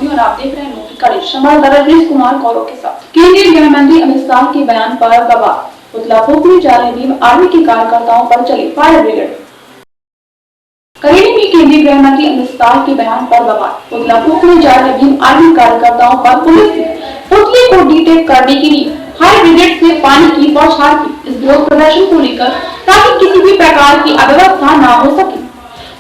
और आप देख रहे हैं कड़ी संवाददाता रजनीश कुमार कौरों के साथ। केंद्रीय गृह मंत्री अमित शाह के बयान पर दबाव, पुतला फूंकने जा रहे भीम आर्मी के कार्यकर्ताओं पर चली फायर ब्रिगेड। करेली में केंद्रीय गृह मंत्री अमित शाह के बयान पर दबाव, पुतला फूंकने जा रहे भीम आर्मी कार्यकर्ताओं पर पुलिस ने पुतले को डिटेक्ट करने के लिए फायर ब्रिगेड से पानी की बौछार की। इस विरोध प्रदर्शन को लेकर ताकि किसी भी प्रकार की अव्यवस्था न हो सके,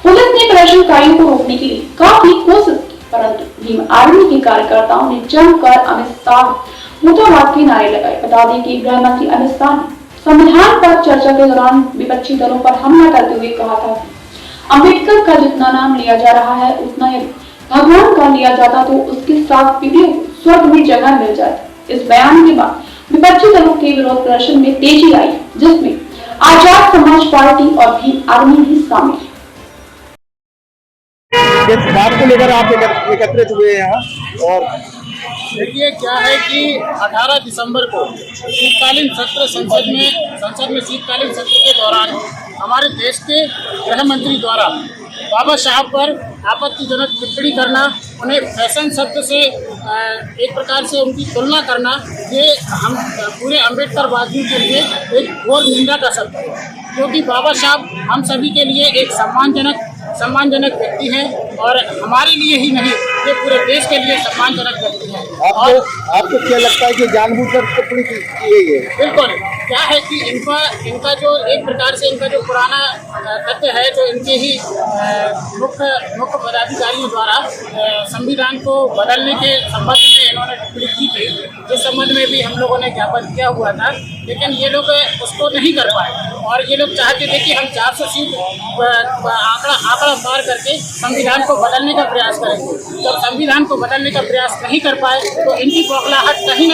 पुलिस ने प्रदर्शनकारियों को रोकने के लिए काफी कोशिश की, परंतु भीम आर्मी के कार्यकर्ताओं ने जमकर अमित शाह मुर्दाबाद के नारे लगाए। बता दें कि गृह मंत्री अमित शाह ने संविधान पर चर्चा के दौरान विपक्षी दलों पर हमला करते हुए कहा था कि अम्बेडकर का जितना नाम लिया जा रहा है उतना यदि भगवान का लिया जाता तो उसके साथ पीढ़ियों को स्वर्ग में जगह मिल जाती। इस बयान के बाद विपक्षी दलों के विरोध प्रदर्शन में तेजी आई, जिसमें आजाद समाज पार्टी और भीम आर्मी भी शामिल है। किस बात को लेकर आप एकत्रित हुए हैं यहाँ? और देखिए क्या है कि 18 दिसंबर को शीतकालीन सत्र संसद में शीतकालीन सत्र के दौरान हमारे देश के गृह मंत्री द्वारा बाबा साहब पर आपत्तिजनक टिप्पणी करना, उन्हें फैशन शब्द से एक प्रकार से उनकी तुलना करना, ये हम पूरे अम्बेडकरवादियों के लिए एक घोर निंदा का शब्द है, क्योंकि बाबा साहब हम सभी के लिए एक सम्मानजनक व्यक्ति हैं और हमारे लिए ही नहीं, ये पूरे देश के लिए सम्मानजनक व्यक्ति हैं। आपको क्या लगता है कि जानबूझकर टिप्पणी की गई है? बिल्कुल, क्या है कि इनका जो एक प्रकार से इनका जो पुराना तथ्य है, जो इनके ही मुख्य पदाधिकारियों द्वारा संविधान को बदलने के संबंध में इन्होंने टिप्पणी की थी, जिस संबंध में भी हम लोगों ने ज्ञापन किया हुआ था, लेकिन ये लोग उसको नहीं कर पाए और ये लोग चाहते थे कि हम 400 सीट आंकड़ा पार करके संविधान को बदलने का प्रयास करेंगे। जब संविधान को बदलने का प्रयास नहीं कर पाए तो इनकी बौखलाहट कहीं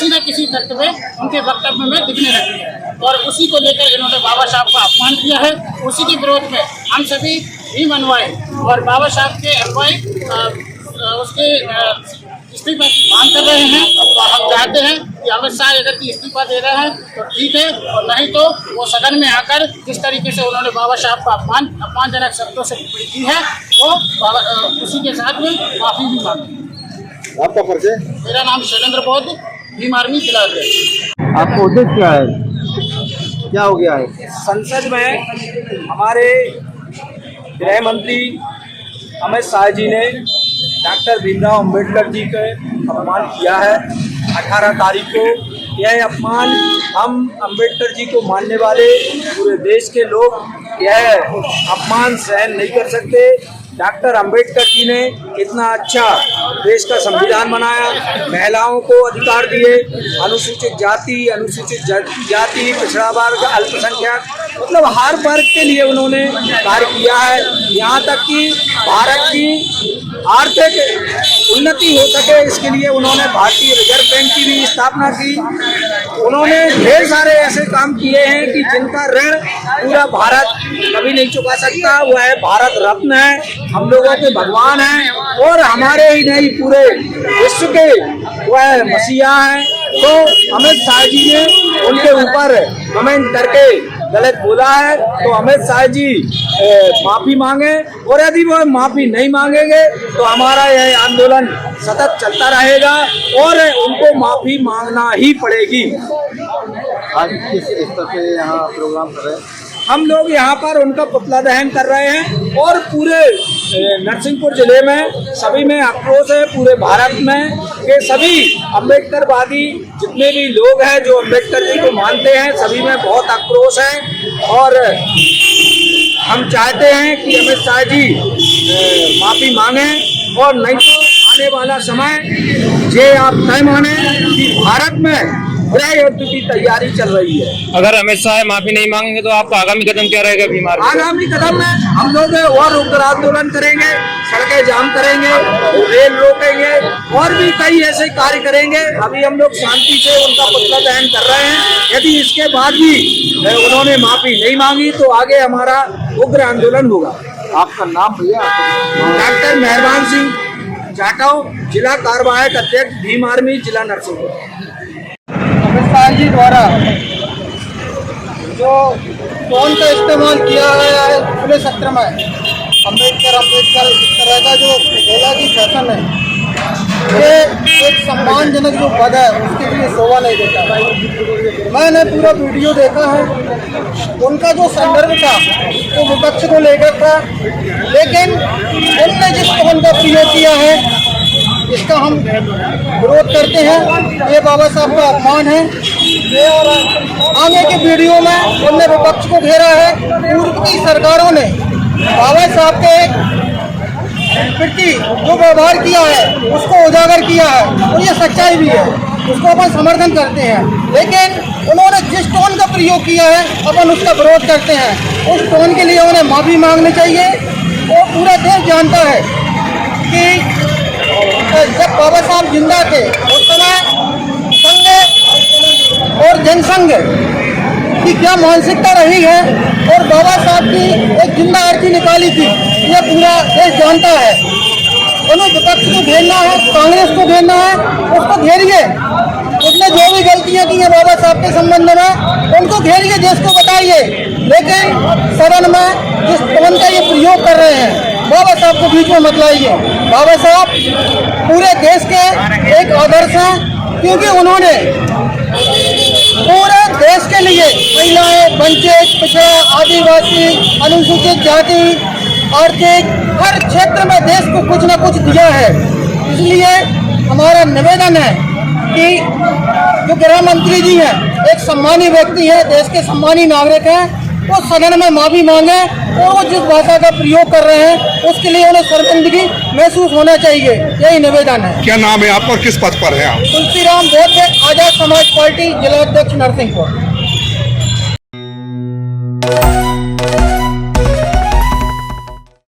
न किसी तत्व में उनके वक्तव्य में दिखने लगी है और उसी को लेकर इन्होंने बाबा साहब का अपमान किया है। उसी के विरोध में हम सभी भीम अनुयायी और बाबा साहब के अनुयायी उसके इस्तीफा की मांग कर रहे हैं और हम चाहते हैं कि अमित शाह अगर इस्तीफा दे रहे हैं तो ठीक है, और नहीं तो वो सदन में आकर जिस तरीके से उन्होंने बाबा साहब का अपमानजनक शब्दों से टिप्पणी की है वो उसी के साथ में माफी भी मांगे। आपका परिचय? मेरा नाम शैलेंद्र बौद्ध, भीम आर्मी जिला अध्यक्ष। आपका उद्देश्य क्या है? क्या हो गया है? संसद में हमारे गृह मंत्री अमित शाह जी ने डॉक्टर भीमराव अंबेडकर जी का अपमान किया है 18 तारीख को। यह अपमान हम अंबेडकर जी को मानने वाले पूरे देश के लोग यह अपमान सहन नहीं कर सकते। डॉक्टर अंबेडकर जी ने इतना अच्छा देश का संविधान बनाया, महिलाओं को अधिकार दिए, अनुसूचित जाति, पिछड़ा वर्ग, अल्पसंख्यक, मतलब हर वर्ग के लिए उन्होंने कार्य किया है। यहाँ तक कि भारत की आर्थिक उन्नति हो सके इसके लिए उन्होंने भारतीय रिजर्व बैंक की भी स्थापना की। उन्होंने ढेर सारे ऐसे काम किए हैं कि जिनका ऋण पूरा भारत कभी नहीं चुका सकता। वह भारत रत्न है, हम लोगों के भगवान हैं और हमारे ही नहीं पूरे विश्व के वह मसीहा हैं। तो अमित शाह जी ने उनके ऊपर कमेंट करके गलत बोला है तो अमित शाह जी माफी मांगे, और यदि वो माफी नहीं मांगेंगे तो हमारा यह आंदोलन सतत चलता रहेगा और उनको माफी मांगना ही पड़ेगी। आज किस स्तर पे यहाँ प्रोग्राम कर रहे हैं? हम लोग यहाँ पर उनका पुतला दहन कर रहे हैं और पूरे नरसिंहपुर जिले में सभी में आक्रोश है। पूरे भारत में के सभी अम्बेडकरवादी जितने भी लोग हैं जो अम्बेडकर जी को मानते हैं, सभी में बहुत आक्रोश है और हम चाहते हैं कि अमित शाह जी माफी मांगे और नहीं तो आने वाला समय ये आप तय माने कि भारत में गृह युद्ध की तैयारी चल रही है। अगर अमित शाह माफी नहीं मांगेंगे तो आपका आगामी कदम क्या रहेगा? बीमार आगामी कदम में हम लोग और उग्र आंदोलन करेंगे, सड़कें जाम करेंगे, रेल रोकेंगे और भी कई ऐसे कार्य करेंगे। अभी हम लोग शांति से उनका पुतला दहन कर रहे हैं। यदि इसके बाद भी उन्होंने माफी नहीं मांगी तो आगे हमारा उग्र आंदोलन होगा। आपका नाम भैया? डॉक्टर मेहरबान सिंह जाटव, जिला कार्यवाहक अध्यक्ष, भीम आर्मी, जिला नरसिंहपुर। अमित शाह जी द्वारा जो टोन का इस्तेमाल किया गया है खुले सत्र में, अम्बेडकर अम्बेडकर इस तरह का जो बोला कि फैशन है, ये एक सम्मानजनक जो पद है उसके लिए शोभा नहीं देता। मैंने पूरा वीडियो देखा है, उनका जो संदर्भ था वो विपक्ष को लेकर था, लेकिन उनने जिस टोन का प्रयोग किया है इसका हम विरोध करते हैं। ये बाबा साहब का अपमान है। और आगे की वीडियो में उनने विपक्ष को घेरा है। पूर्व की सरकारों ने बाबा साहब के प्रति जो व्यवहार किया है उसको उजागर किया है और ये सच्चाई भी है, उसको अपन समर्थन करते हैं। लेकिन उन्होंने जिस टोन का प्रयोग किया है अपन उसका विरोध करते हैं। उस टोन के लिए उन्हें माफ़ी मांगनी चाहिए। और पूरा देश जानता है कि जब बाबा साहब जिंदा थे उस समय संघ और जनसंघ की क्या मानसिकता रही है और बाबा साहब की एक जिंदा अर्थी निकाली थी, यह पूरा देश जानता है। उन्हें विपक्ष को घेरना है, कांग्रेस को घेरना है, उसको घेरिए। उसने जो भी गलतियां की हैं बाबा साहब के संबंध में उनको घेरिए, देश को बताइए। लेकिन सदन में जिस टोन का ये प्रयोग कर रहे हैं बाबा साहब को बीच में मत लाइए। बाबा साहब पूरे देश के एक आदर्श हैं, क्योंकि उन्होंने पूरे देश के लिए महिलाएं, वंचित, पिछड़ा, आदिवासी, अनुसूचित जाति, आर्थिक हर क्षेत्र में देश को कुछ न कुछ दिया है। इसलिए हमारा निवेदन है कि जो गृह मंत्री जी हैं एक सम्मानी व्यक्ति है, देश के सम्मानी नागरिक हैं, वो सदन में माफ़ी मांगे और वो जिस भाषा का प्रयोग कर रहे हैं उसके लिए उन्हें शर्मिंदगी महसूस होना चाहिए। यही निवेदन है। क्या नाम है आपका और किस पद पर है आप? तुलसीराम बौद्ध, आजाद समाज पार्टी जिला अध्यक्ष नरसिंहपुर।